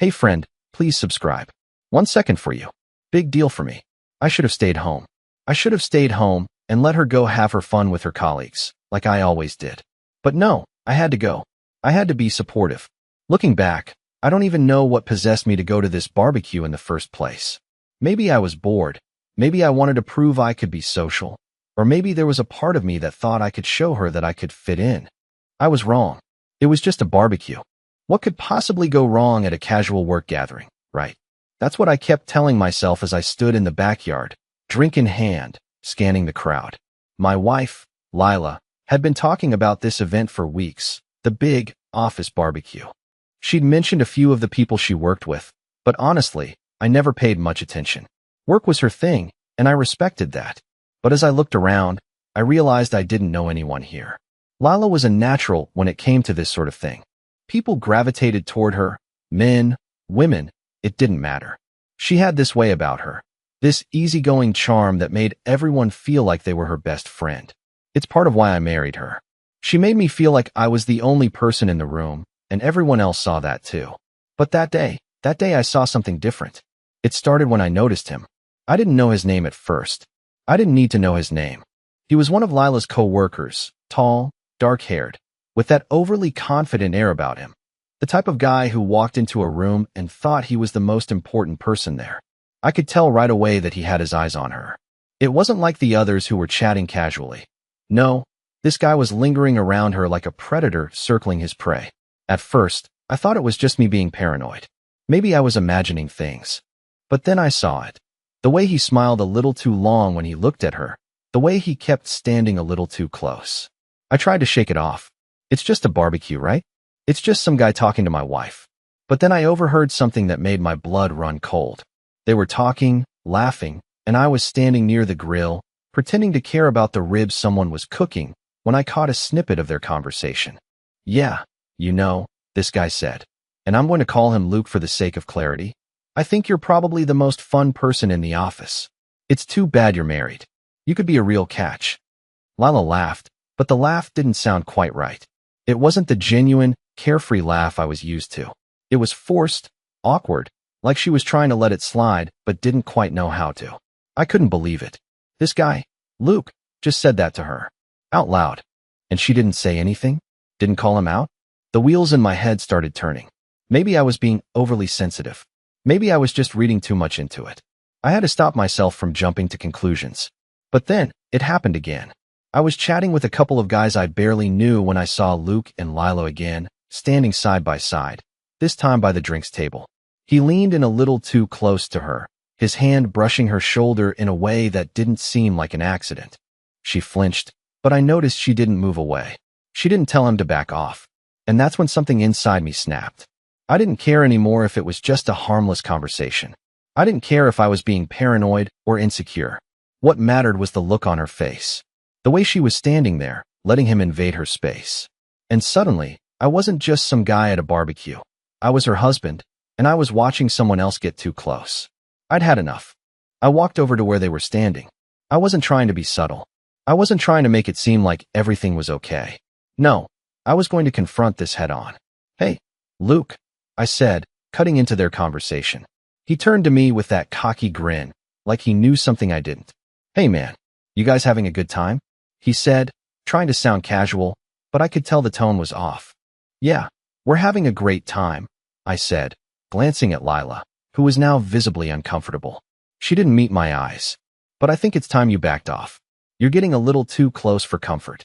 Hey friend, please subscribe. 1 second for you. Big deal for me. I should have stayed home. I should have stayed home and let her go have her fun with her colleagues, like I always did. But no, I had to go. I had to be supportive. Looking back, I don't even know what possessed me to go to this barbecue in the first place. Maybe I was bored. Maybe I wanted to prove I could be social. Or maybe there was a part of me that thought I could show her that I could fit in. I was wrong. It was just a barbecue. What could possibly go wrong at a casual work gathering, right? That's what I kept telling myself as I stood in the backyard, drink in hand, scanning the crowd. My wife, Lila, had been talking about this event for weeks, the big office barbecue. She'd mentioned a few of the people she worked with, but honestly, I never paid much attention. Work was her thing, and I respected that. But as I looked around, I realized I didn't know anyone here. Lila was a natural when it came to this sort of thing. People gravitated toward her, men, women, it didn't matter. She had this way about her, this easygoing charm that made everyone feel like they were her best friend. It's part of why I married her. She made me feel like I was the only person in the room, and everyone else saw that too. But that day I saw something different. It started when I noticed him. I didn't know his name at first. I didn't need to know his name. He was one of Lila's co-workers, tall, dark-haired, with that overly confident air about him. The type of guy who walked into a room and thought he was the most important person there. I could tell right away that he had his eyes on her. It wasn't like the others who were chatting casually. No, this guy was lingering around her like a predator circling his prey. At first, I thought it was just me being paranoid. Maybe I was imagining things. But then I saw it. The way he smiled a little too long when he looked at her. The way he kept standing a little too close. I tried to shake it off. It's just a barbecue, right? It's just some guy talking to my wife. But then I overheard something that made my blood run cold. They were talking, laughing, and I was standing near the grill, pretending to care about the ribs someone was cooking, when I caught a snippet of their conversation. Yeah, you know, this guy said. And I'm going to call him Luke for the sake of clarity. I think you're probably the most fun person in the office. It's too bad you're married. You could be a real catch. Lila laughed, but the laugh didn't sound quite right. It wasn't the genuine, carefree laugh I was used to. It was forced, awkward, like she was trying to let it slide, but didn't quite know how to. I couldn't believe it. This guy, Luke, just said that to her. Out loud. And she didn't say anything? Didn't call him out? The wheels in my head started turning. Maybe I was being overly sensitive. Maybe I was just reading too much into it. I had to stop myself from jumping to conclusions. But then, it happened again. I was chatting with a couple of guys I barely knew when I saw Luke and Lila again, standing side by side, this time by the drinks table. He leaned in a little too close to her, his hand brushing her shoulder in a way that didn't seem like an accident. She flinched, but I noticed she didn't move away. She didn't tell him to back off. And that's when something inside me snapped. I didn't care anymore if it was just a harmless conversation. I didn't care if I was being paranoid or insecure. What mattered was the look on her face. The way she was standing there, letting him invade her space. And suddenly, I wasn't just some guy at a barbecue. I was her husband, and I was watching someone else get too close. I'd had enough. I walked over to where they were standing. I wasn't trying to be subtle. I wasn't trying to make it seem like everything was okay. No, I was going to confront this head on. Hey, Luke, I said, cutting into their conversation. He turned to me with that cocky grin, like he knew something I didn't. Hey man, you guys having a good time? He said, trying to sound casual, but I could tell the tone was off. Yeah, we're having a great time, I said, glancing at Lila, who was now visibly uncomfortable. She didn't meet my eyes. But I think it's time you backed off. You're getting a little too close for comfort.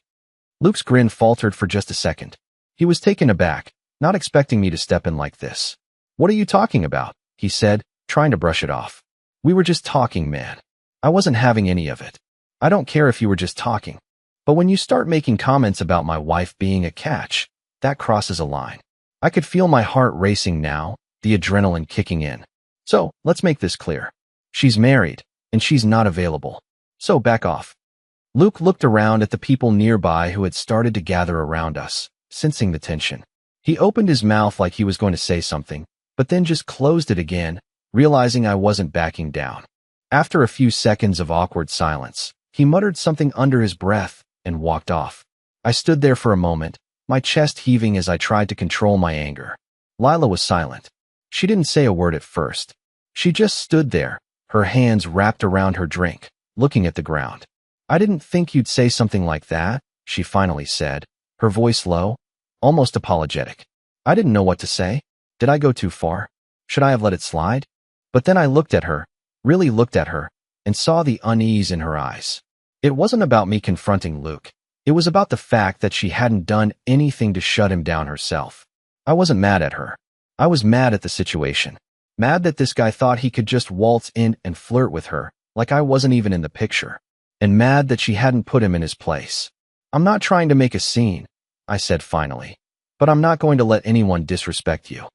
Luke's grin faltered for just a second. He was taken aback, not expecting me to step in like this. What are you talking about? He said, trying to brush it off. We were just talking, man. I wasn't having any of it. I don't care if you were just talking. But when you start making comments about my wife being a catch, that crosses a line. I could feel my heart racing now, the adrenaline kicking in. So, let's make this clear. She's married, and she's not available. So back off. Luke looked around at the people nearby who had started to gather around us, sensing the tension. He opened his mouth like he was going to say something, but then just closed it again, realizing I wasn't backing down. After a few seconds of awkward silence, he muttered something under his breath and walked off. I stood there for a moment, my chest heaving as I tried to control my anger. Lila was silent. She didn't say a word at first. She just stood there, her hands wrapped around her drink, looking at the ground. "I didn't think you'd say something like that," she finally said, her voice low, almost apologetic. I didn't know what to say. Did I go too far? Should I have let it slide? But then I looked at her, really looked at her, and saw the unease in her eyes. It wasn't about me confronting Luke. It was about the fact that she hadn't done anything to shut him down herself. I wasn't mad at her. I was mad at the situation. Mad that this guy thought he could just waltz in and flirt with her, like I wasn't even in the picture. And mad that she hadn't put him in his place. "I'm not trying to make a scene," I said finally. "But I'm not going to let anyone disrespect you."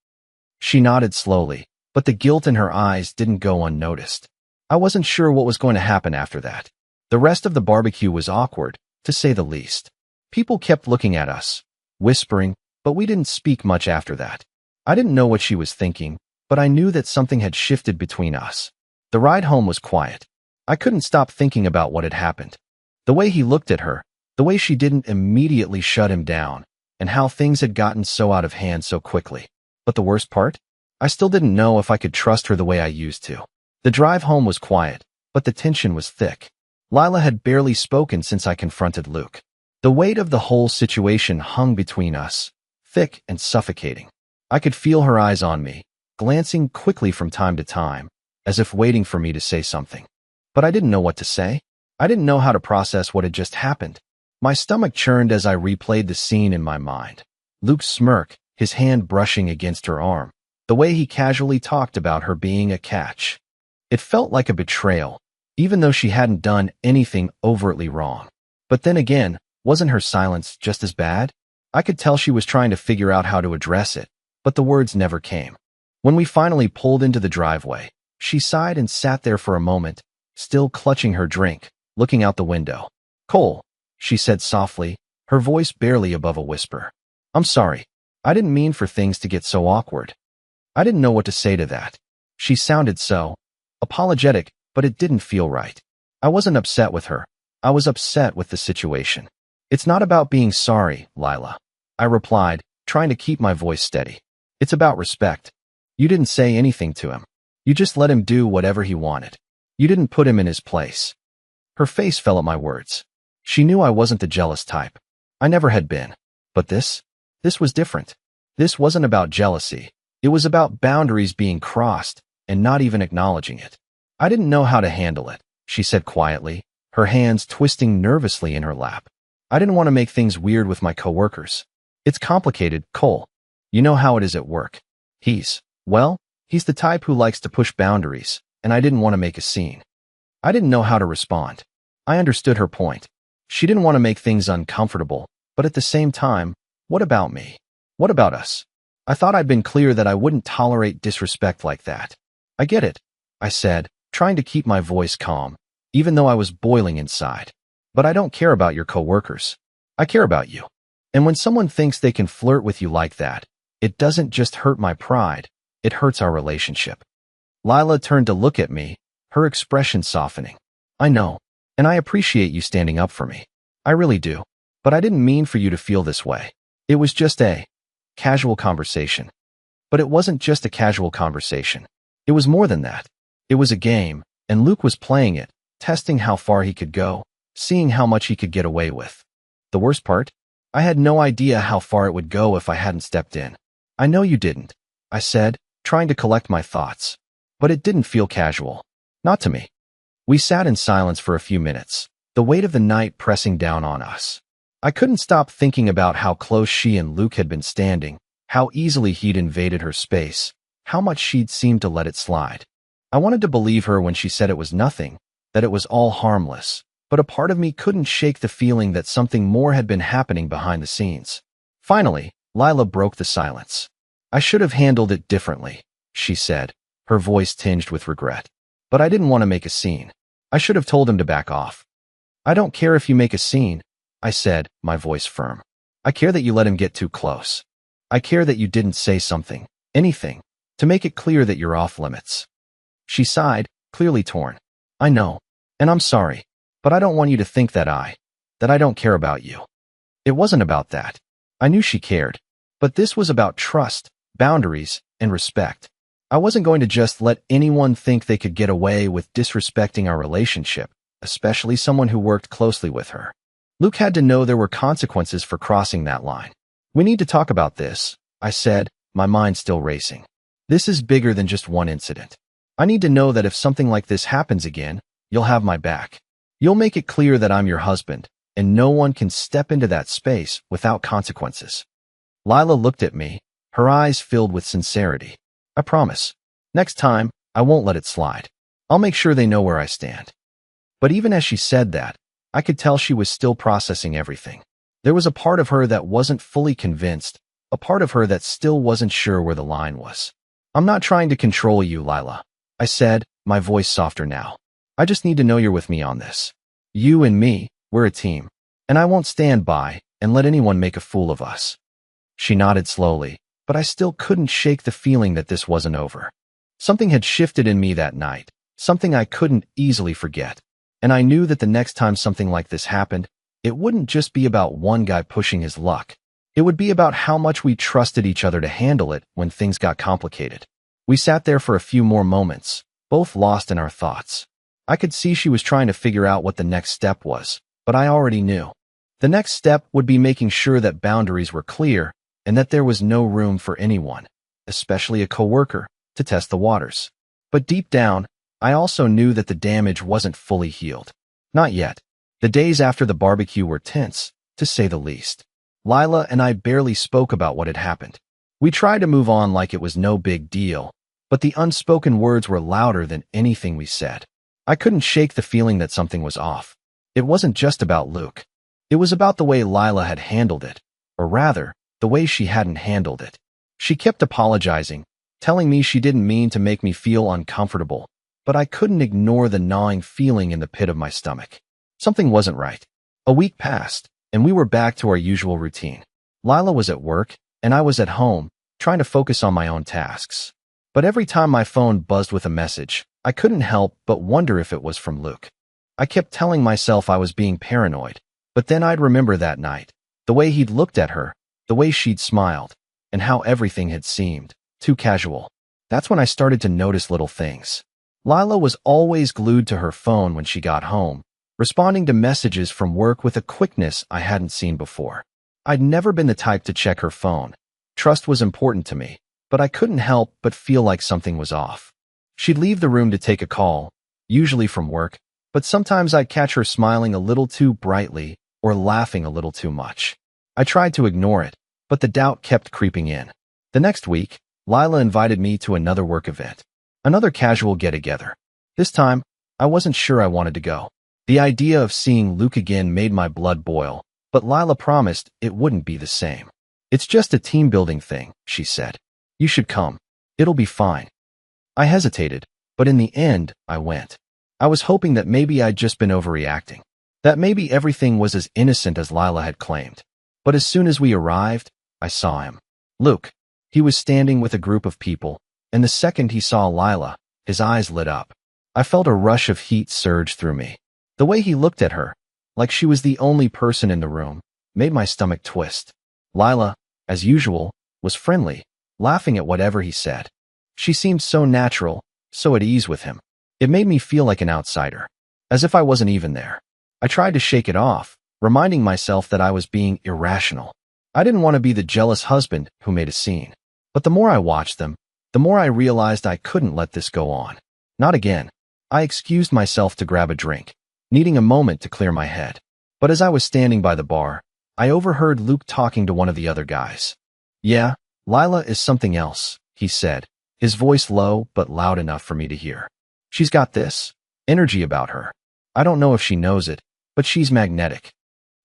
She nodded slowly, but the guilt in her eyes didn't go unnoticed. I wasn't sure what was going to happen after that. The rest of the barbecue was awkward, to say the least. People kept looking at us, whispering, but we didn't speak much after that. I didn't know what she was thinking, but I knew that something had shifted between us. The ride home was quiet. I couldn't stop thinking about what had happened. The way he looked at her, the way she didn't immediately shut him down, and how things had gotten so out of hand so quickly. But the worst part? I still didn't know if I could trust her the way I used to. The drive home was quiet, but the tension was thick. Lila had barely spoken since I confronted Luke. The weight of the whole situation hung between us, thick and suffocating. I could feel her eyes on me, glancing quickly from time to time, as if waiting for me to say something. But I didn't know what to say. I didn't know how to process what had just happened. My stomach churned as I replayed the scene in my mind. Luke's smirk, his hand brushing against her arm, the way he casually talked about her being a catch. It felt like a betrayal, even though she hadn't done anything overtly wrong. But then again, wasn't her silence just as bad? I could tell she was trying to figure out how to address it, but the words never came. When we finally pulled into the driveway, she sighed and sat there for a moment, still clutching her drink, looking out the window. "Cole," she said softly, her voice barely above a whisper. "I'm sorry. I didn't mean for things to get so awkward." I didn't know what to say to that. She sounded so apologetic, but it didn't feel right. I wasn't upset with her. I was upset with the situation. "It's not about being sorry, Lila," I replied, trying to keep my voice steady. "It's about respect. You didn't say anything to him. You just let him do whatever he wanted. You didn't put him in his place." Her face fell at my words. She knew I wasn't the jealous type. I never had been. But this was different. This wasn't about jealousy. It was about boundaries being crossed and not even acknowledging it. "I didn't know how to handle it," she said quietly, her hands twisting nervously in her lap. "I didn't want to make things weird with my coworkers. It's complicated, Cole. You know how it is at work. He's the type who likes to push boundaries, and I didn't want to make a scene." I didn't know how to respond. I understood her point. She didn't want to make things uncomfortable, but at the same time, what about me? What about us? I thought I'd been clear that I wouldn't tolerate disrespect like that. "I get it," I said, trying to keep my voice calm, even though I was boiling inside. "But I don't care about your coworkers. I care about you. And when someone thinks they can flirt with you like that, it doesn't just hurt my pride, it hurts our relationship." Lila turned to look at me, her expression softening. "I know, and I appreciate you standing up for me. I really do. But I didn't mean for you to feel this way. It was just a casual conversation." But it wasn't just a casual conversation. It was more than that. It was a game, and Luke was playing it, testing how far he could go, seeing how much he could get away with. The worst part? I had no idea how far it would go if I hadn't stepped in. "I know you didn't," I said, trying to collect my thoughts. But it didn't feel casual. Not to me. We sat in silence for a few minutes, the weight of the night pressing down on us. I couldn't stop thinking about how close she and Luke had been standing, how easily he'd invaded her space, how much she'd seemed to let it slide. I wanted to believe her when she said it was nothing, that it was all harmless, but a part of me couldn't shake the feeling that something more had been happening behind the scenes. Finally, Lila broke the silence. "I should have handled it differently," she said, her voice tinged with regret. "But I didn't want to make a scene. I should have told him to back off." "I don't care if you make a scene," I said, my voice firm. "I care that you let him get too close. I care that you didn't say something, anything, to make it clear that you're off limits." She sighed, clearly torn. "I know, and I'm sorry, but I don't want you to think that I don't care about you." It wasn't about that. I knew she cared, but this was about trust, boundaries, and respect. I wasn't going to just let anyone think they could get away with disrespecting our relationship, especially someone who worked closely with her. Luke had to know there were consequences for crossing that line. We need to talk about this, I said, my mind still racing. This is bigger than just one incident. I need to know that if something like this happens again, you'll have my back. You'll make it clear that I'm your husband, and no one can step into that space without consequences. Lila looked at me, her eyes filled with sincerity. I promise. Next time, I won't let it slide. I'll make sure they know where I stand. But even as she said that, I could tell she was still processing everything. There was a part of her that wasn't fully convinced, a part of her that still wasn't sure where the line was. I'm not trying to control you, Lila, I said, my voice softer now. I just need to know you're with me on this. You and me, we're a team, and I won't stand by and let anyone make a fool of us. She nodded slowly, but I still couldn't shake the feeling that this wasn't over. Something had shifted in me that night, something I couldn't easily forget, and I knew that the next time something like this happened, it wouldn't just be about one guy pushing his luck. It would be about how much we trusted each other to handle it when things got complicated. We sat there for a few more moments, both lost in our thoughts. I could see she was trying to figure out what the next step was, but I already knew. The next step would be making sure that boundaries were clear and that there was no room for anyone, especially a coworker, to test the waters. But deep down, I also knew that the damage wasn't fully healed. Not yet. The days after the barbecue were tense, to say the least. Lila and I barely spoke about what had happened. We tried to move on like it was no big deal, but the unspoken words were louder than anything we said. I couldn't shake the feeling that something was off. It wasn't just about Luke. It was about the way Lila had handled it, or rather, the way she hadn't handled it. She kept apologizing, telling me she didn't mean to make me feel uncomfortable, but I couldn't ignore the gnawing feeling in the pit of my stomach. Something wasn't right. A week passed, and we were back to our usual routine. Lila was at work, and I was at home, trying to focus on my own tasks. But every time my phone buzzed with a message, I couldn't help but wonder if it was from Luke. I kept telling myself I was being paranoid, but then I'd remember that night, the way he'd looked at her, the way she'd smiled, and how everything had seemed too casual. That's when I started to notice little things. Lila was always glued to her phone when she got home, responding to messages from work with a quickness I hadn't seen before. I'd never been the type to check her phone. Trust was important to me, but I couldn't help but feel like something was off. She'd leave the room to take a call, usually from work, but sometimes I'd catch her smiling a little too brightly or laughing a little too much. I tried to ignore it, but the doubt kept creeping in. The next week, Lila invited me to another work event, another casual get-together. This time, I wasn't sure I wanted to go. The idea of seeing Luke again made my blood boil, but Lila promised it wouldn't be the same. It's just a team-building thing, she said. You should come. It'll be fine. I hesitated, but in the end, I went. I was hoping that maybe I'd just been overreacting, that maybe everything was as innocent as Lila had claimed. But as soon as we arrived, I saw him. Luke. He was standing with a group of people, and the second he saw Lila, his eyes lit up. I felt a rush of heat surge through me. The way he looked at her, like she was the only person in the room, made my stomach twist. Lila, as usual, was friendly, laughing at whatever he said. She seemed so natural, so at ease with him. It made me feel like an outsider, as if I wasn't even there. I tried to shake it off, reminding myself that I was being irrational. I didn't want to be the jealous husband who made a scene. But the more I watched them, the more I realized I couldn't let this go on. Not again. I excused myself to grab a drink, needing a moment to clear my head. But as I was standing by the bar, I overheard Luke talking to one of the other guys. Yeah, Lila is something else, he said, his voice low but loud enough for me to hear. She's got this energy about her. I don't know if she knows it, but she's magnetic.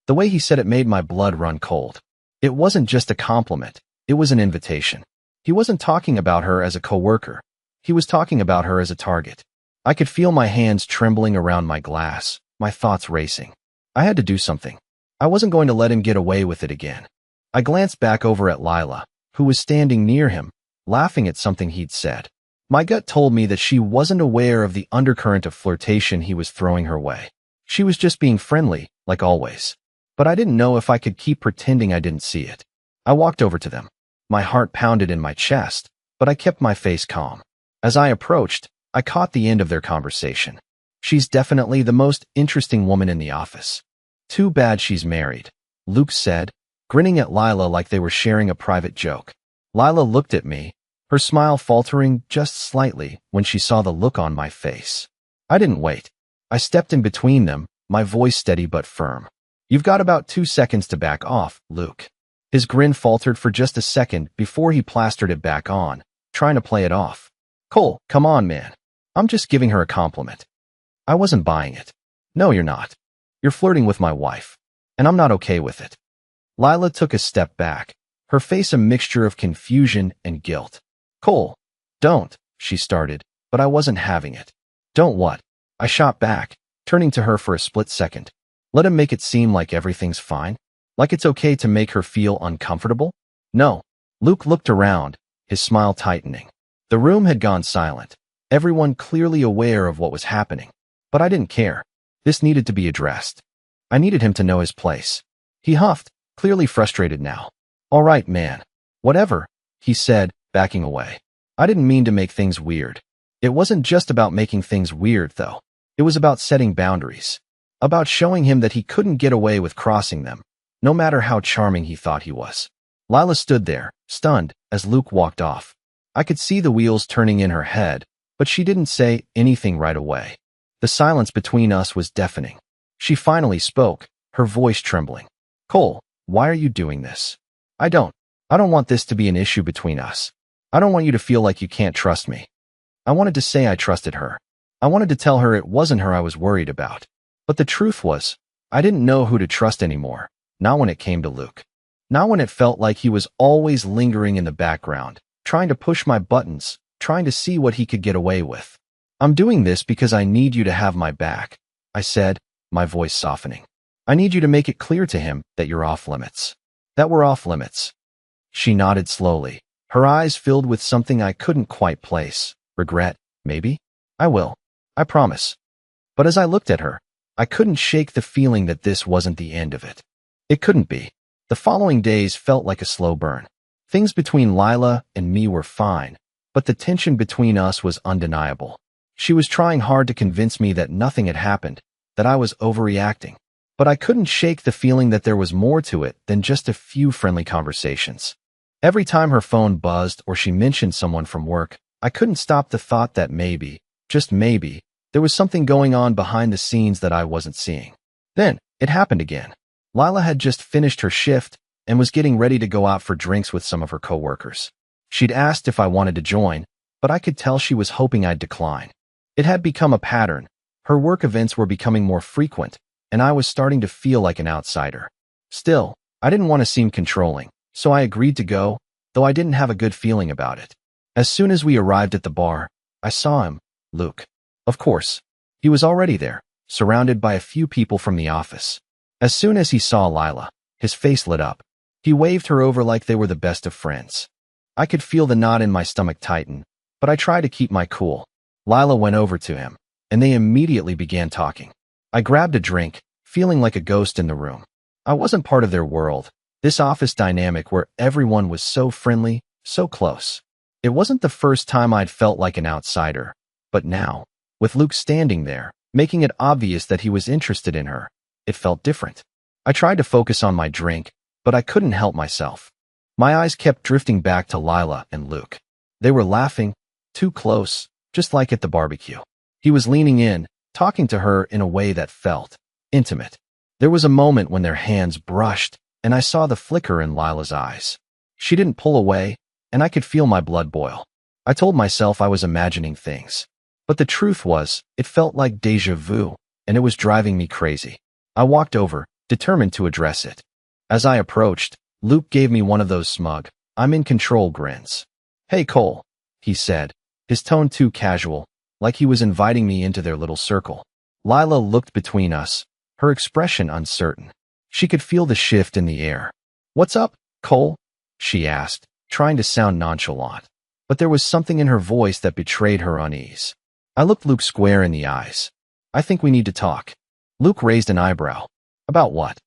The way he said it made my blood run cold. It wasn't just a compliment, it was an invitation. He wasn't talking about her as a coworker. He was talking about her as a target. I could feel my hands trembling around my glass, my thoughts racing. I had to do something. I wasn't going to let him get away with it again. I glanced back over at Lila, who was standing near him, laughing at something he'd said. My gut told me that she wasn't aware of the undercurrent of flirtation he was throwing her way. She was just being friendly, like always. But I didn't know if I could keep pretending I didn't see it. I walked over to them. My heart pounded in my chest, but I kept my face calm. As I approached, I caught the end of their conversation. She's definitely the most interesting woman in the office. Too bad she's married, Luke said, grinning at Lila like they were sharing a private joke. Lila looked at me, her smile faltering just slightly when she saw the look on my face. I didn't wait. I stepped in between them, my voice steady but firm. You've got about 2 seconds to back off, Luke. His grin faltered for just a second before he plastered it back on, trying to play it off. Cole, come on, man. I'm just giving her a compliment. I wasn't buying it. No, you're not. You're flirting with my wife, and I'm not okay with it. Lila took a step back, her face a mixture of confusion and guilt. Cole, don't, she started, but I wasn't having it. Don't what? I shot back, turning to her for a split second. Let him make it seem like everything's fine? Like it's okay to make her feel uncomfortable? No. Luke looked around, his smile tightening. The room had gone silent, everyone clearly aware of what was happening. But I didn't care. This needed to be addressed. I needed him to know his place. He huffed, clearly frustrated now. All right, man. Whatever, he said, backing away. I didn't mean to make things weird. It wasn't just about making things weird, though. It was about setting boundaries. About showing him that he couldn't get away with crossing them, no matter how charming he thought he was. Lila stood there, stunned, as Luke walked off. I could see the wheels turning in her head, but she didn't say anything right away. The silence between us was deafening. She finally spoke, her voice trembling. Cole, why are you doing this? I don't want this to be an issue between us. I don't want you to feel like you can't trust me. I wanted to say I trusted her. I wanted to tell her it wasn't her I was worried about. But the truth was, I didn't know who to trust anymore, not when it came to Luke. Not when it felt like he was always lingering in the background, trying to push my buttons, trying to see what he could get away with. I'm doing this because I need you to have my back, I said, my voice softening. I need you to make it clear to him that you're off limits. That we're off limits. She nodded slowly, her eyes filled with something I couldn't quite place. Regret, maybe? I will. I promise. But as I looked at her, I couldn't shake the feeling that this wasn't the end of it. It couldn't be. The following days felt like a slow burn. Things between Lila and me were fine, but the tension between us was undeniable. She was trying hard to convince me that nothing had happened, that I was overreacting. But I couldn't shake the feeling that there was more to it than just a few friendly conversations. Every time her phone buzzed or she mentioned someone from work, I couldn't stop the thought that maybe, just maybe, there was something going on behind the scenes that I wasn't seeing. Then, it happened again. Lila had just finished her shift and was getting ready to go out for drinks with some of her coworkers. She'd asked if I wanted to join, but I could tell she was hoping I'd decline. It had become a pattern. Her work events were becoming more frequent, and I was starting to feel like an outsider. Still, I didn't want to seem controlling, so I agreed to go, though I didn't have a good feeling about it. As soon as we arrived at the bar, I saw him, Luke. Of course. He was already there, surrounded by a few people from the office. As soon as he saw Lila, his face lit up. He waved her over like they were the best of friends. I could feel the knot in my stomach tighten, but I tried to keep my cool. Lila went over to him, and they immediately began talking. I grabbed a drink, feeling like a ghost in the room. I wasn't part of their world, this office dynamic where everyone was so friendly, so close. It wasn't the first time I'd felt like an outsider, but now, with Luke standing there, making it obvious that he was interested in her, it felt different. I tried to focus on my drink, but I couldn't help myself. My eyes kept drifting back to Lila and Luke. They were laughing, too close, just like at the barbecue. He was leaning in, talking to her in a way that felt intimate. There was a moment when their hands brushed, and I saw the flicker in Lila's eyes. She didn't pull away, and I could feel my blood boil. I told myself I was imagining things. But the truth was, it felt like déjà vu, and it was driving me crazy. I walked over, determined to address it. As I approached, Luke gave me one of those smug, I'm in control grins. Hey Cole, he said, his tone too casual, like he was inviting me into their little circle. Lila looked between us, her expression uncertain. She could feel the shift in the air. What's up, Cole? She asked, trying to sound nonchalant. But there was something in her voice that betrayed her unease. I looked Luke square in the eyes. I think we need to talk. Luke raised an eyebrow. About what?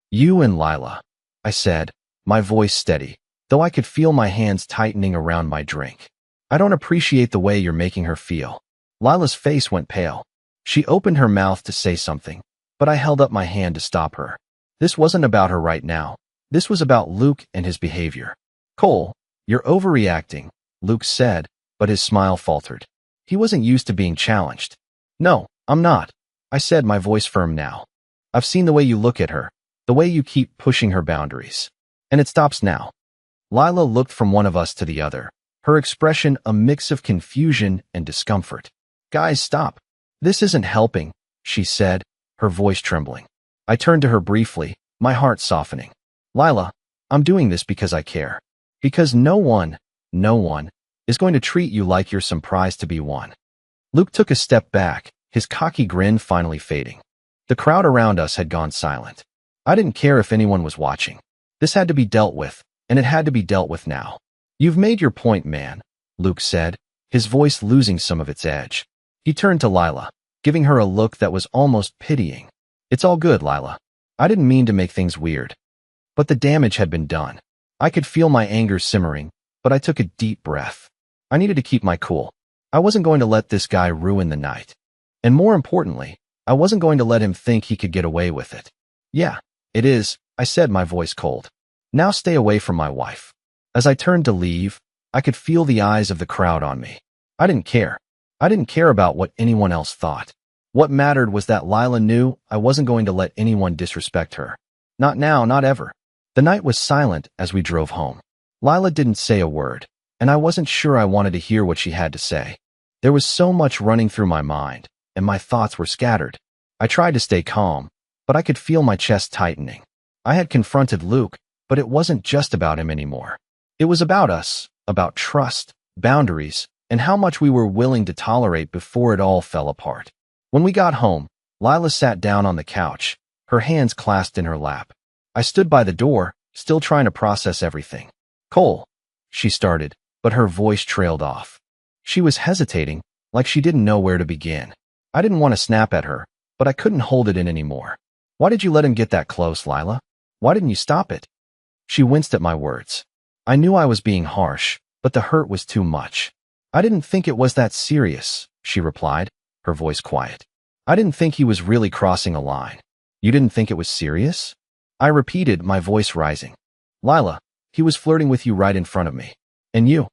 You and Lila, I said, my voice steady, though I could feel my hands tightening around my drink. I don't appreciate the way you're making her feel. Lila's face went pale. She opened her mouth to say something, but I held up my hand to stop her. This wasn't about her right now. This was about Luke and his behavior. Cole, you're overreacting, Luke said, but his smile faltered. He wasn't used to being challenged. No, I'm not, I said, my voice firm now. I've seen the way you look at her, the way you keep pushing her boundaries. And it stops now. Lila looked from one of us to the other, her expression a mix of confusion and discomfort. Guys, stop. This isn't helping, she said, her voice trembling. I turned to her briefly, my heart softening. Lila, I'm doing this because I care. Because no one is going to treat you like you're some prize to be won. Luke took a step back, his cocky grin finally fading. The crowd around us had gone silent. I didn't care if anyone was watching. This had to be dealt with, and it had to be dealt with now. You've made your point, man, Luke said, his voice losing some of its edge. He turned to Lila, giving her a look that was almost pitying. It's all good, Lila. I didn't mean to make things weird. But the damage had been done. I could feel my anger simmering, but I took a deep breath. I needed to keep my cool. I wasn't going to let this guy ruin the night. And more importantly, I wasn't going to let him think he could get away with it. Yeah, it is, I said, my voice cold. Now stay away from my wife. As I turned to leave, I could feel the eyes of the crowd on me. I didn't care. I didn't care about what anyone else thought. What mattered was that Lila knew I wasn't going to let anyone disrespect her. Not now, not ever. The night was silent as we drove home. Lila didn't say a word, and I wasn't sure I wanted to hear what she had to say. There was so much running through my mind, and my thoughts were scattered. I tried to stay calm, but I could feel my chest tightening. I had confronted Luke, but it wasn't just about him anymore. It was about us, about trust, boundaries, and how much we were willing to tolerate before it all fell apart. When we got home, Lila sat down on the couch, her hands clasped in her lap. I stood by the door, still trying to process everything. Cole, she started, but her voice trailed off. She was hesitating, like she didn't know where to begin. I didn't want to snap at her, but I couldn't hold it in anymore. Why did you let him get that close, Lila? Why didn't you stop it? She winced at my words. I knew I was being harsh, but the hurt was too much. I didn't think it was that serious, she replied, her voice quiet. I didn't think he was really crossing a line. You didn't think it was serious? I repeated, my voice rising. Lila, he was flirting with you right in front of me. And you?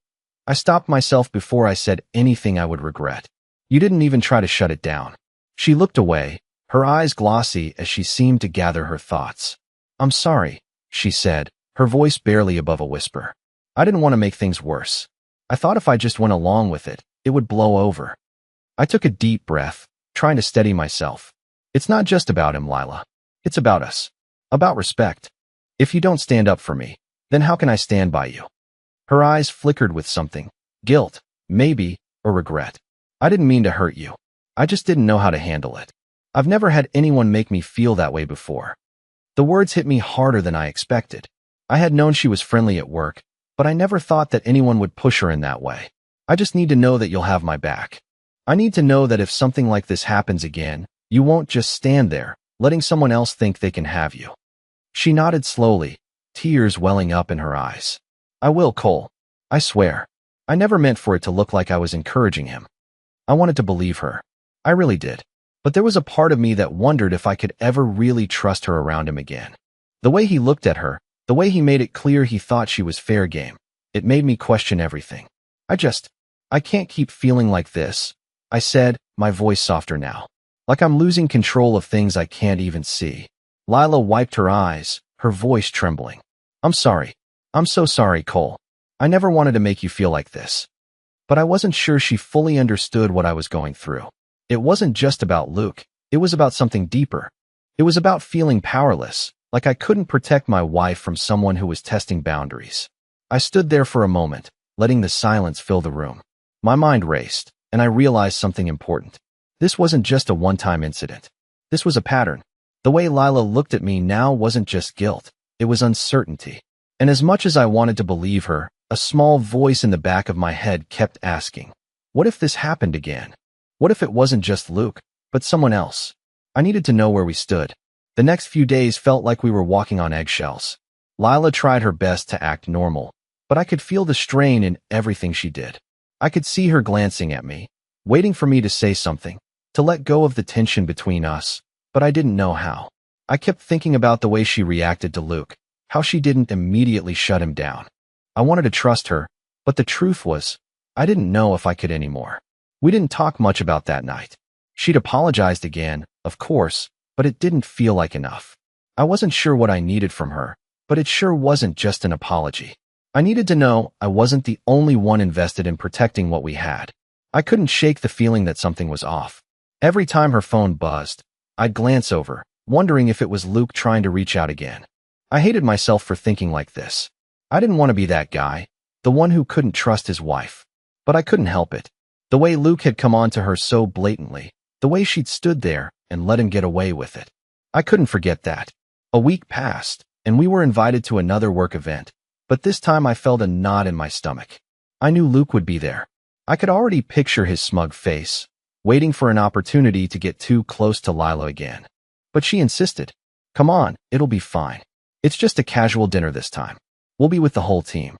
I stopped myself before I said anything I would regret. You didn't even try to shut it down. She looked away, her eyes glossy as she seemed to gather her thoughts. I'm sorry, she said, her voice barely above a whisper. I didn't want to make things worse. I thought if I just went along with it, it would blow over. I took a deep breath, trying to steady myself. It's not just about him, Lila. It's about us. About respect. If you don't stand up for me, then how can I stand by you? Her eyes flickered with something. Guilt, maybe, or regret. I didn't mean to hurt you. I just didn't know how to handle it. I've never had anyone make me feel that way before. The words hit me harder than I expected. I had known she was friendly at work, but I never thought that anyone would push her in that way. I just need to know that you'll have my back. I need to know that if something like this happens again, you won't just stand there, letting someone else think they can have you. She nodded slowly, tears welling up in her eyes. I will, Cole. I swear. I never meant for it to look like I was encouraging him. I wanted to believe her. I really did. But there was a part of me that wondered if I could ever really trust her around him again. The way he looked at her, the way he made it clear he thought she was fair game, it made me question everything. I can't keep feeling like this, I said, my voice softer now. Like I'm losing control of things I can't even see. Lila wiped her eyes, her voice trembling. I'm sorry. I'm so sorry, Cole. I never wanted to make you feel like this. But I wasn't sure she fully understood what I was going through. It wasn't just about Luke. It was about something deeper. It was about feeling powerless, like I couldn't protect my wife from someone who was testing boundaries. I stood there for a moment, letting the silence fill the room. My mind raced, and I realized something important. This wasn't just a one-time incident. This was a pattern. The way Lila looked at me now wasn't just guilt. It was uncertainty. And as much as I wanted to believe her, a small voice in the back of my head kept asking, what if this happened again? What if it wasn't just Luke, but someone else? I needed to know where we stood. The next few days felt like we were walking on eggshells. Lila tried her best to act normal, but I could feel the strain in everything she did. I could see her glancing at me, waiting for me to say something, to let go of the tension between us, but I didn't know how. I kept thinking about the way she reacted to Luke, how she didn't immediately shut him down. I wanted to trust her, but the truth was, I didn't know if I could anymore. We didn't talk much about that night. She'd apologized again, of course, but it didn't feel like enough. I wasn't sure what I needed from her, but it sure wasn't just an apology. I needed to know I wasn't the only one invested in protecting what we had. I couldn't shake the feeling that something was off. Every time her phone buzzed, I'd glance over, wondering if it was Luke trying to reach out again. I hated myself for thinking like this. I didn't want to be that guy, the one who couldn't trust his wife. But I couldn't help it. The way Luke had come on to her so blatantly, the way she'd stood there and let him get away with it. I couldn't forget that. A week passed, and we were invited to another work event, but this time I felt a knot in my stomach. I knew Luke would be there. I could already picture his smug face, waiting for an opportunity to get too close to Lila again. But she insisted. Come on, it'll be fine. It's just a casual dinner this time. We'll be with the whole team.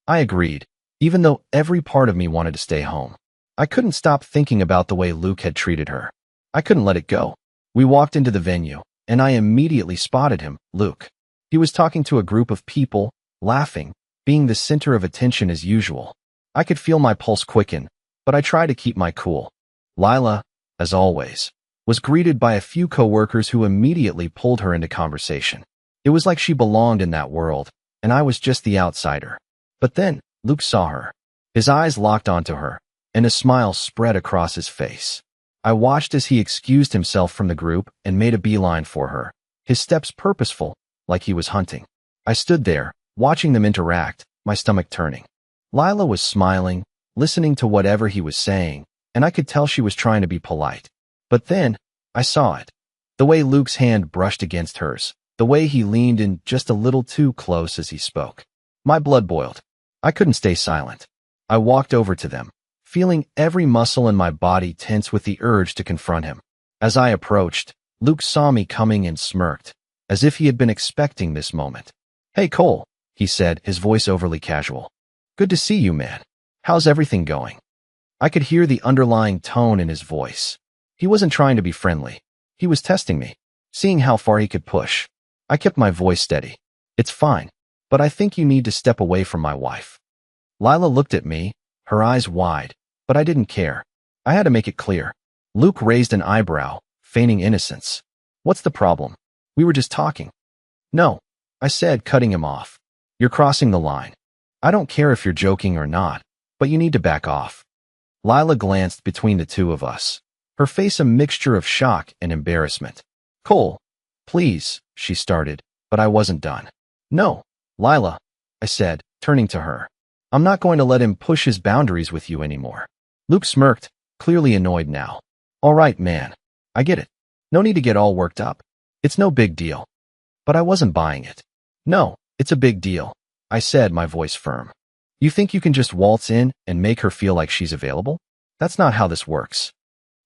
I agreed, even though every part of me wanted to stay home. I couldn't stop thinking about the way Luke had treated her. I couldn't let it go. We walked into the venue, and I immediately spotted him, Luke. He was talking to a group of people, laughing, being the center of attention as usual. I could feel my pulse quicken, but I tried to keep my cool. Lila, as always, was greeted by a few coworkers who immediately pulled her into conversation. It was like she belonged in that world, and I was just the outsider. But then, Luke saw her. His eyes locked onto her, and a smile spread across his face. I watched as he excused himself from the group and made a beeline for her, his steps purposeful, like he was hunting. I stood there, watching them interact, my stomach turning. Lila was smiling, listening to whatever he was saying, and I could tell she was trying to be polite. But then, I saw it. The way Luke's hand brushed against hers, the way he leaned in just a little too close as he spoke. My blood boiled. I couldn't stay silent. I walked over to them, feeling every muscle in my body tense with the urge to confront him. As I approached, Luke saw me coming and smirked, as if he had been expecting this moment. Hey Cole, he said, his voice overly casual. Good to see you, man. How's everything going? I could hear the underlying tone in his voice. He wasn't trying to be friendly. He was testing me, seeing how far he could push. I kept my voice steady. It's fine, but I think you need to step away from my wife. Lila looked at me, her eyes wide, but I didn't care. I had to make it clear. Luke raised an eyebrow, feigning innocence. What's the problem? We were just talking. No, I said, cutting him off. You're crossing the line. I don't care if you're joking or not, but you need to back off. Lila glanced between the two of us, her face a mixture of shock and embarrassment. Cole, please, she started, but I wasn't done. No, Lila, I said, turning to her. I'm not going to let him push his boundaries with you anymore. Luke smirked, clearly annoyed now. All right, man. I get it. No need to get all worked up. It's no big deal. But I wasn't buying it. No, it's a big deal, I said, my voice firm. You think you can just waltz in and make her feel like she's available? That's not how this works.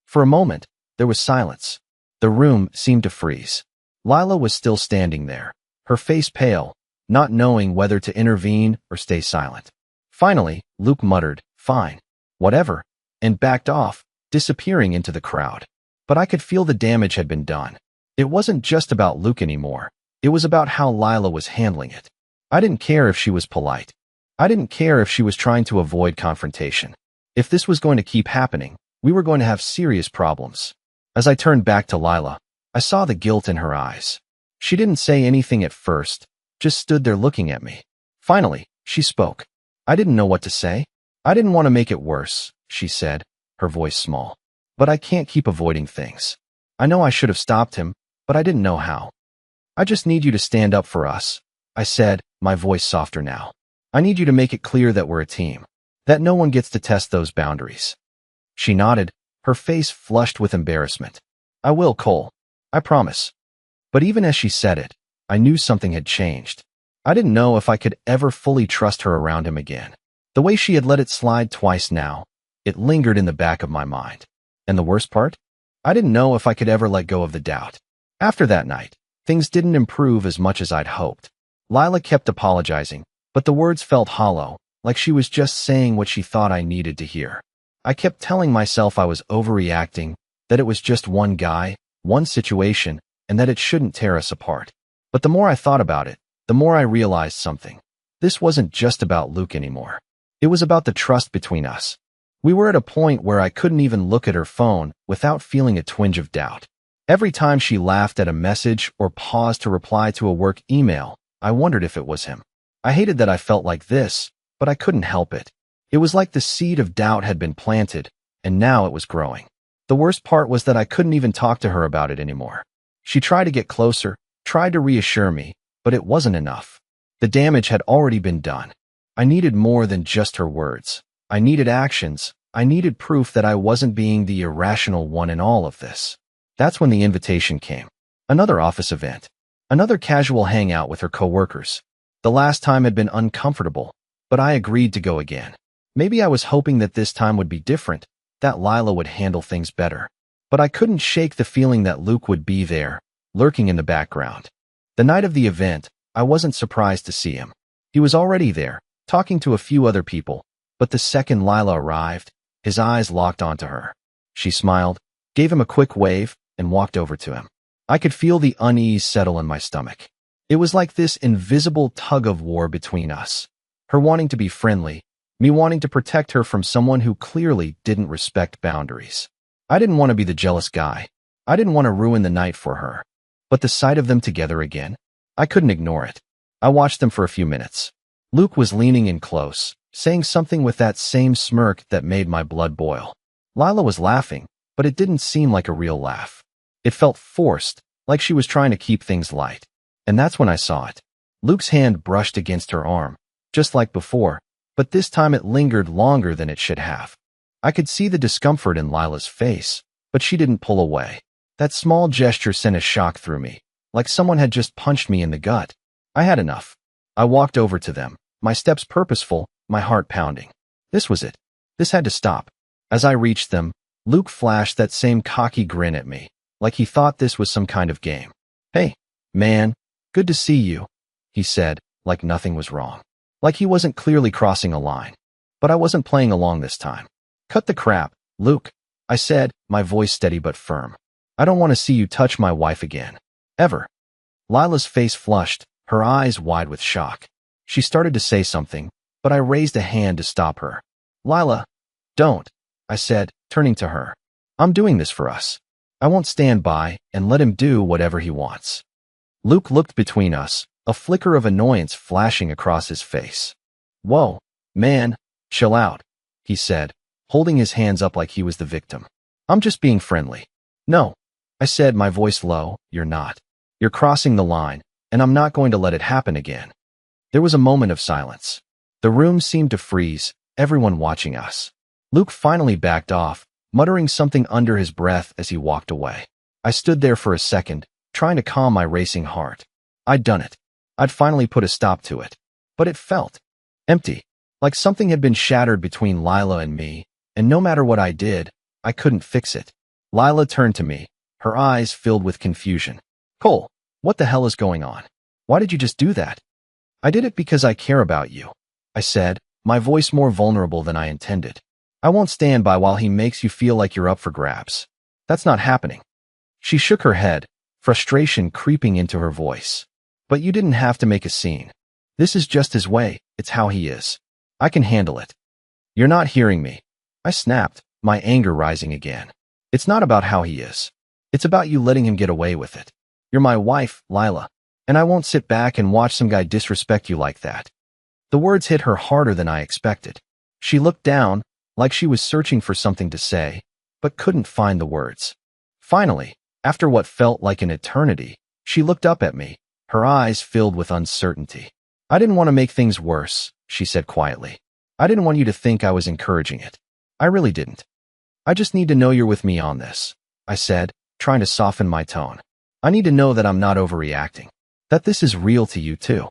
For a moment, there was silence. The room seemed to freeze. Lila was still standing there, her face pale, not knowing whether to intervene or stay silent. Finally, Luke muttered, fine, whatever, and backed off, disappearing into the crowd. But I could feel the damage had been done. It wasn't just about Luke anymore. It was about how Lila was handling it. I didn't care if she was polite. I didn't care if she was trying to avoid confrontation. If this was going to keep happening, we were going to have serious problems. As I turned back to Lila, I saw the guilt in her eyes. She didn't say anything at first, just stood there looking at me. Finally, she spoke. I didn't know what to say. I didn't want to make it worse, she said, her voice small. But I can't keep avoiding things. I know I should have stopped him, but I didn't know how. I just need you to stand up for us, I said, my voice softer now. I need you to make it clear that we're a team, that no one gets to test those boundaries. She nodded, her face flushed with embarrassment. I will, Cole. I promise. But even as she said it, I knew something had changed. I didn't know if I could ever fully trust her around him again. The way she had let it slide twice now, it lingered in the back of my mind. And the worst part? I didn't know if I could ever let go of the doubt. After that night, things didn't improve as much as I'd hoped. Lila kept apologizing, but the words felt hollow, like she was just saying what she thought I needed to hear. I kept telling myself I was overreacting, that it was just one guy, one situation, and that it shouldn't tear us apart. But the more I thought about it, the more I realized something. This wasn't just about Luke anymore. It was about the trust between us. We were at a point where I couldn't even look at her phone without feeling a twinge of doubt. Every time she laughed at a message or paused to reply to a work email, I wondered if it was him. I hated that I felt like this, but I couldn't help it. It was like the seed of doubt had been planted, and now it was growing. The worst part was that I couldn't even talk to her about it anymore. She tried to get closer, tried to reassure me, but it wasn't enough. The damage had already been done. I needed more than just her words. I needed actions. I needed proof that I wasn't being the irrational one in all of this. That's when the invitation came. Another office event. Another casual hangout with her coworkers. The last time had been uncomfortable, but I agreed to go again. Maybe I was hoping that this time would be different, that Lila would handle things better. But I couldn't shake the feeling that Luke would be there, lurking in the background. The night of the event, I wasn't surprised to see him. He was already there, talking to a few other people, but the second Lila arrived, his eyes locked onto her. She smiled, gave him a quick wave, and walked over to him. I could feel the unease settle in my stomach. It was like this invisible tug-of-war between us. Her wanting to be friendly, me wanting to protect her from someone who clearly didn't respect boundaries. I didn't want to be the jealous guy. I didn't want to ruin the night for her. But the sight of them together again, I couldn't ignore it. I watched them for a few minutes. Luke was leaning in close, saying something with that same smirk that made my blood boil. Lila was laughing, but it didn't seem like a real laugh. It felt forced, like she was trying to keep things light. And that's when I saw it. Luke's hand brushed against her arm, just like before, but this time it lingered longer than it should have. I could see the discomfort in Lila's face, but she didn't pull away. That small gesture sent a shock through me, like someone had just punched me in the gut. I had enough. I walked over to them, my steps purposeful, my heart pounding. This was it. This had to stop. As I reached them, Luke flashed that same cocky grin at me, like he thought this was some kind of game. "Hey, man, good to see you," he said, like nothing was wrong. Like he wasn't clearly crossing a line. But I wasn't playing along this time. "Cut the crap, Luke," I said, my voice steady but firm. "I don't want to see you touch my wife again. Ever." Lila's face flushed, her eyes wide with shock. She started to say something, but I raised a hand to stop her. "Lila, don't," I said, turning to her. "I'm doing this for us. I won't stand by and let him do whatever he wants." Luke looked between us, a flicker of annoyance flashing across his face. "Whoa, man, chill out," he said, holding his hands up like he was the victim. "I'm just being friendly." "No," I said, my voice low, "you're not. You're crossing the line, and I'm not going to let it happen again." There was a moment of silence. The room seemed to freeze, everyone watching us. Luke finally backed off, muttering something under his breath as he walked away. I stood there for a second, trying to calm my racing heart. I'd done it. I'd finally put a stop to it. But it felt empty, like something had been shattered between Lila and me, and no matter what I did, I couldn't fix it. Lila turned to me, her eyes filled with confusion. "Cole, what the hell is going on? Why did you just do that?" "I did it because I care about you," I said, my voice more vulnerable than I intended. "I won't stand by while he makes you feel like you're up for grabs. That's not happening." She shook her head, frustration creeping into her voice. "But you didn't have to make a scene. This is just his way, it's how he is. I can handle it." "You're not hearing me," I snapped, my anger rising again. "It's not about how he is. It's about you letting him get away with it. You're my wife, Lila, and I won't sit back and watch some guy disrespect you like that." The words hit her harder than I expected. She looked down, like she was searching for something to say, but couldn't find the words. Finally, after what felt like an eternity, she looked up at me, her eyes filled with uncertainty. "I didn't want to make things worse," she said quietly. "I didn't want you to think I was encouraging it. I really didn't. I just need to know you're with me on this," I said, trying to soften my tone. "I need to know that I'm not overreacting, that this is real to you too."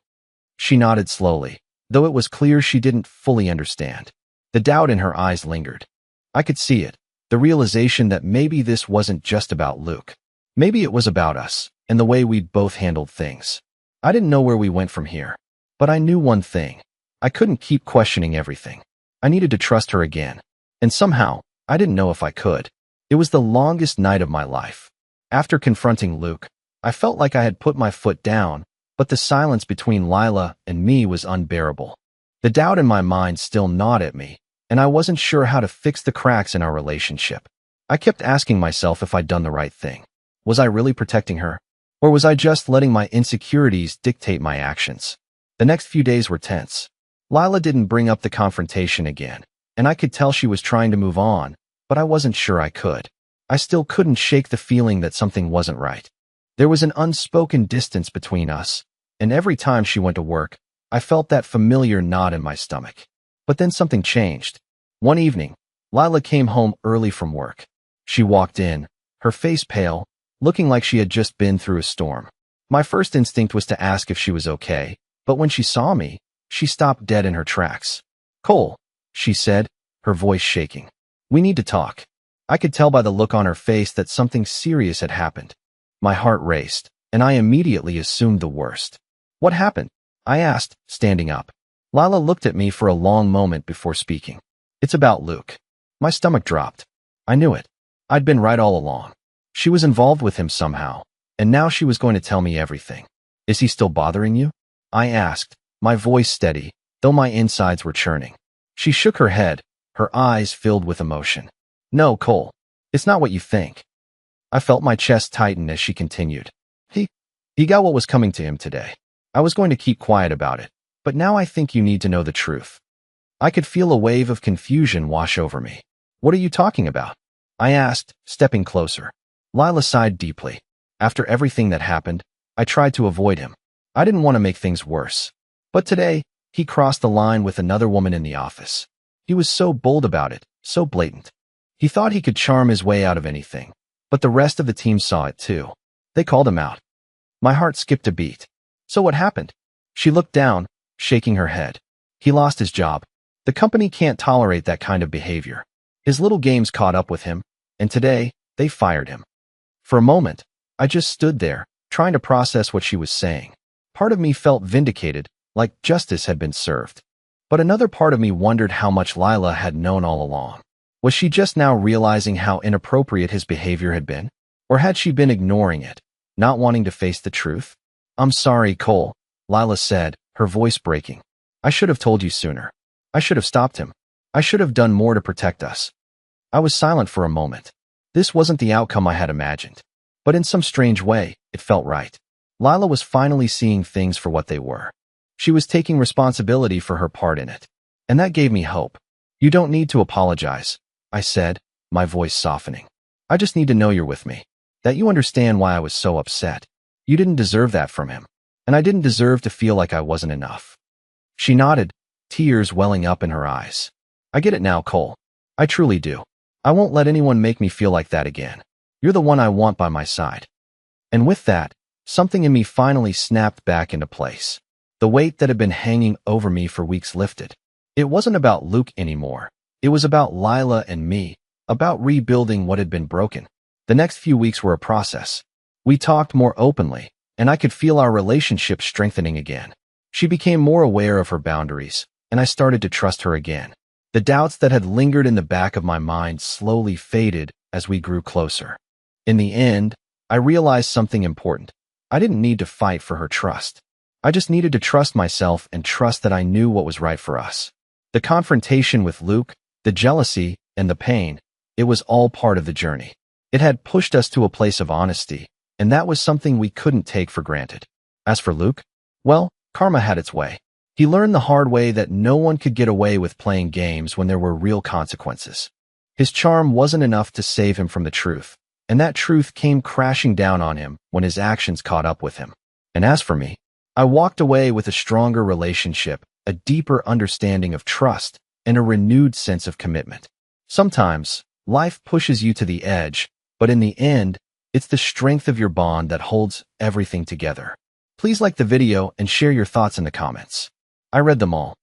She nodded slowly, though it was clear she didn't fully understand. The doubt in her eyes lingered. I could see it, the realization that maybe this wasn't just about Luke. Maybe it was about us, and the way we'd both handled things. I didn't know where we went from here, but I knew one thing. I couldn't keep questioning everything. I needed to trust her again. And somehow, I didn't know if I could. It was the longest night of my life. After confronting Luke, I felt like I had put my foot down, but the silence between Lila and me was unbearable. The doubt in my mind still gnawed at me, and I wasn't sure how to fix the cracks in our relationship. I kept asking myself if I'd done the right thing. Was I really protecting her? Or was I just letting my insecurities dictate my actions? The next few days were tense. Lila didn't bring up the confrontation again, and I could tell she was trying to move on, but I wasn't sure I could. I still couldn't shake the feeling that something wasn't right. There was an unspoken distance between us, and every time she went to work, I felt that familiar knot in my stomach. But then something changed. One evening, Lila came home early from work. She walked in, her face pale, looking like she had just been through a storm. My first instinct was to ask if she was okay, but when she saw me, she stopped dead in her tracks. "Cole," she said, her voice shaking. "We need to talk." I could tell by the look on her face that something serious had happened. My heart raced, and I immediately assumed the worst. "What happened?" I asked, standing up. Lila looked at me for a long moment before speaking. "It's about Luke." My stomach dropped. I knew it. I'd been right all along. She was involved with him somehow, and now she was going to tell me everything. "Is he still bothering you?" I asked, my voice steady, though my insides were churning. She shook her head, her eyes filled with emotion. "No, Cole, it's not what you think." I felt my chest tighten as she continued. He got what was coming to him today. I was going to keep quiet about it, but now I think you need to know the truth." I could feel a wave of confusion wash over me. "What are you talking about?" I asked, stepping closer. Lila sighed deeply. "After everything that happened, I tried to avoid him. I didn't want to make things worse. But today, he crossed the line with another woman in the office. He was so bold about it, so blatant. He thought he could charm his way out of anything, but the rest of the team saw it too. They called him out." My heart skipped a beat. "So what happened?" She looked down, shaking her head. "He lost his job. The company can't tolerate that kind of behavior. His little games caught up with him, and today, they fired him." For a moment, I just stood there, trying to process what she was saying. Part of me felt vindicated, like justice had been served. But another part of me wondered how much Lila had known all along. Was she just now realizing how inappropriate his behavior had been? Or had she been ignoring it, not wanting to face the truth? "I'm sorry, Cole," Lila said, her voice breaking. "I should have told you sooner. I should have stopped him. I should have done more to protect us." I was silent for a moment. This wasn't the outcome I had imagined. But in some strange way, it felt right. Lila was finally seeing things for what they were. She was taking responsibility for her part in it. And that gave me hope. "You don't need to apologize," I said, my voice softening. "I just need to know you're with me. That you understand why I was so upset. You didn't deserve that from him. And I didn't deserve to feel like I wasn't enough." She nodded, tears welling up in her eyes. "I get it now, Cole. I truly do. I won't let anyone make me feel like that again. You're the one I want by my side." And with that, something in me finally snapped back into place. The weight that had been hanging over me for weeks lifted. It wasn't about Luke anymore. It was about Lila and me, about rebuilding what had been broken. The next few weeks were a process. We talked more openly, and I could feel our relationship strengthening again. She became more aware of her boundaries, and I started to trust her again. The doubts that had lingered in the back of my mind slowly faded as we grew closer. In the end, I realized something important. I didn't need to fight for her trust. I just needed to trust myself and trust that I knew what was right for us. The confrontation with Luke, the jealousy, and the pain, it was all part of the journey. It had pushed us to a place of honesty, and that was something we couldn't take for granted. As for Luke, well, karma had its way. He learned the hard way that no one could get away with playing games when there were real consequences. His charm wasn't enough to save him from the truth, and that truth came crashing down on him when his actions caught up with him. And as for me, I walked away with a stronger relationship, a deeper understanding of trust, and a renewed sense of commitment. Sometimes, life pushes you to the edge, but in the end, it's the strength of your bond that holds everything together. Please like the video and share your thoughts in the comments. I read them all.